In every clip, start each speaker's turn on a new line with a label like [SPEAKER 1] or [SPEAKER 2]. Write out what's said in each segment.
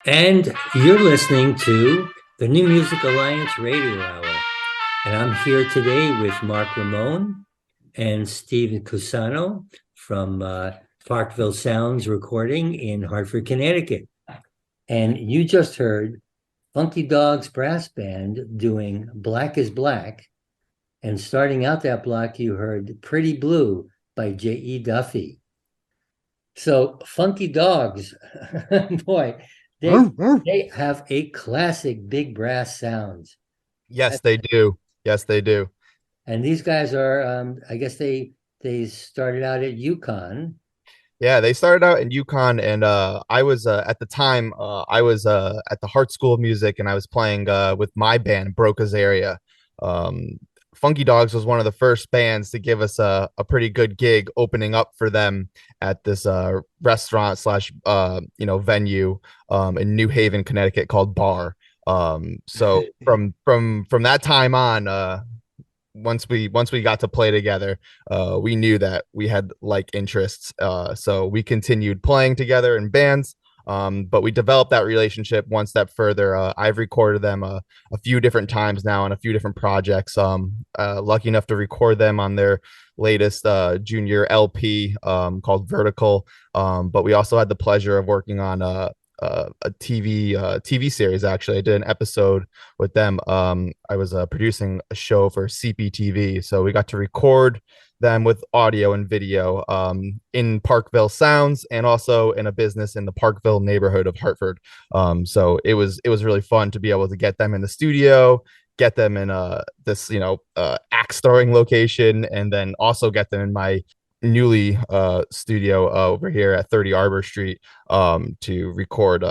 [SPEAKER 1] And you're listening to the New Music Alliance Radio Hour. And I'm here today with Mark Ramone and Stephen Cusano from Parkville Sounds recording in Hartford, Connecticut. And you just heard Funky Dawgz Brass Band doing Black is Black. And starting out that block, you heard Pretty Blue by J.E. Duffy. So Funky Dawgz, boy, they have a classic big brass sound.
[SPEAKER 2] Yes, they do. Yes, they do.
[SPEAKER 1] And these guys are, I guess they started out at UConn.
[SPEAKER 2] Yeah, they started out in Yukon, and I was at the time I was at the Hart School of Music, and I was playing with my band Broca's area. Um, Funky Dawgz was one of the first bands to give us a pretty good gig opening up for them at this restaurant slash venue in New Haven, Connecticut called Bar. So from that time on, once we got to play together, we knew that we had like interests. So we continued playing together in bands. But we developed that relationship one step further. I've recorded them a few different times now on a few different projects. Lucky enough to record them on their latest junior LP called Vertical. But we also had the pleasure of working on a TV series. Actually, I did an episode with them. I was producing a show for CPTV, so we got to record them with audio and video in Parkville Sounds and also in a business in the Parkville neighborhood of Hartford. So it was really fun to be able to get them in the studio, get them in this axe throwing location, and then also get them in my newly studio over here at 30 Arbor Street to record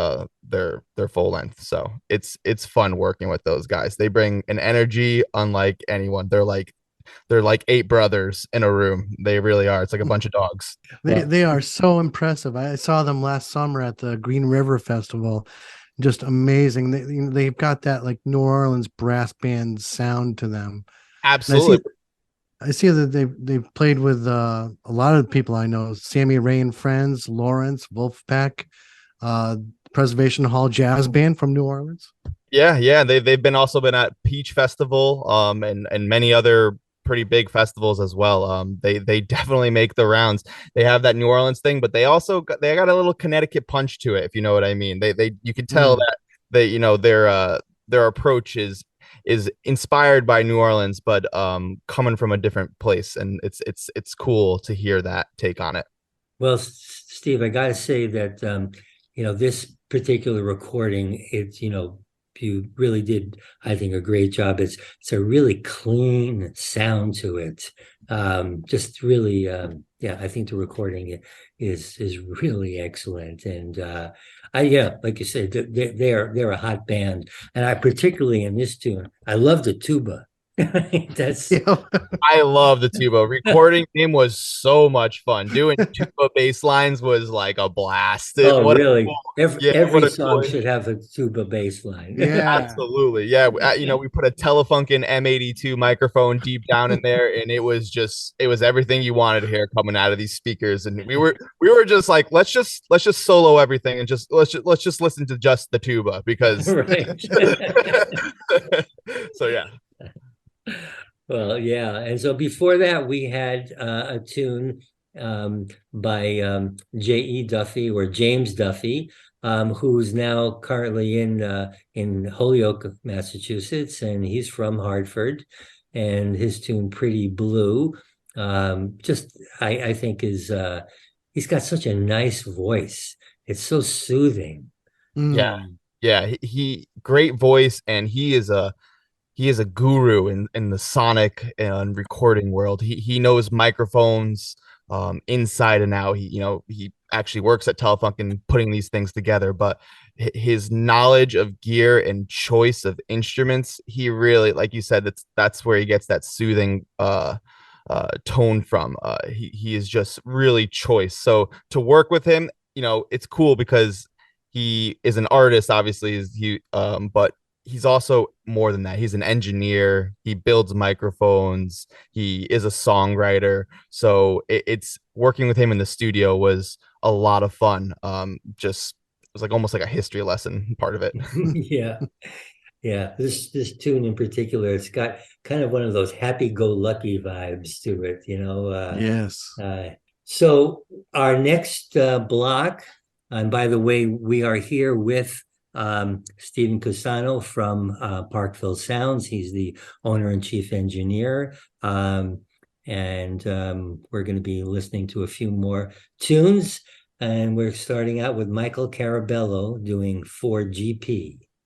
[SPEAKER 2] their full length. So it's fun working with those guys. They bring an energy unlike anyone. They're like eight brothers in a room. They really are. It's like a bunch of dogs.
[SPEAKER 3] They are so impressive. I saw them last summer at the Green River Festival. Just amazing. They've got that like New Orleans brass band sound to them.
[SPEAKER 2] Absolutely.
[SPEAKER 3] I see that they've played with a lot of people I know: Sammy Ray and Friends, Lawrence, Wolfpack, Preservation Hall Jazz Band from New Orleans.
[SPEAKER 2] Yeah. They've been also been at Peach Festival, and many other pretty big festivals as well. They definitely make the rounds. They have that New Orleans thing, but they got a little Connecticut punch to it, if you know what I mean. They you can tell that their approach is inspired by New Orleans, but coming from a different place, and it's cool to hear that take on it.
[SPEAKER 1] Well, Steve, I got to say that this particular recording, you really did, I think, a great job. It's a really clean sound to it. Just really, yeah, I think the recording is really excellent. And like you said, they're a hot band, and I particularly in this tune, I love the tuba. That's
[SPEAKER 2] I love the tuba. Recording him was so much fun. Doing tuba bass lines was like a blast.
[SPEAKER 1] Really?
[SPEAKER 2] What
[SPEAKER 1] Every
[SPEAKER 2] a
[SPEAKER 1] song should have a tuba bass line.
[SPEAKER 3] Yeah.
[SPEAKER 2] Absolutely. Yeah. We put a Telefunken M82 microphone deep down in there, and it was everything you wanted to hear coming out of these speakers. And we were just like, let's just solo everything and let's just listen to just the tuba because
[SPEAKER 1] Right.
[SPEAKER 2] so yeah.
[SPEAKER 1] Well, yeah. And so before that, we had a tune by J.E. Duffy or James Duffy, who's now currently in Holyoke, Massachusetts, and he's from Hartford. And his tune "Pretty Blue," I think he's got such a nice voice. It's so soothing.
[SPEAKER 2] Yeah. Yeah. He great voice, and he is a guru in the sonic and recording world. He knows microphones inside and out. He actually works at Telefunken putting these things together, but his knowledge of gear and choice of instruments, he really, like you said, that's where he gets that soothing tone from. He is just really choice. So to work with him, it's cool because he is an artist, obviously, but he's also more than that. He's an engineer. He builds microphones. He is a songwriter. So it's working with him in the studio was a lot of fun. Just was like almost like a history lesson part of it.
[SPEAKER 1] Yeah. Yeah. This tune in particular, it's got kind of one of those happy-go-lucky vibes to it,
[SPEAKER 3] Yes.
[SPEAKER 1] So our next block, and by the way, we are here with Stephen Cusano from Parkville Sounds. He's the owner and chief engineer. And we're going to be listening to a few more tunes. And we're starting out with Michael Carabello doing 4GP.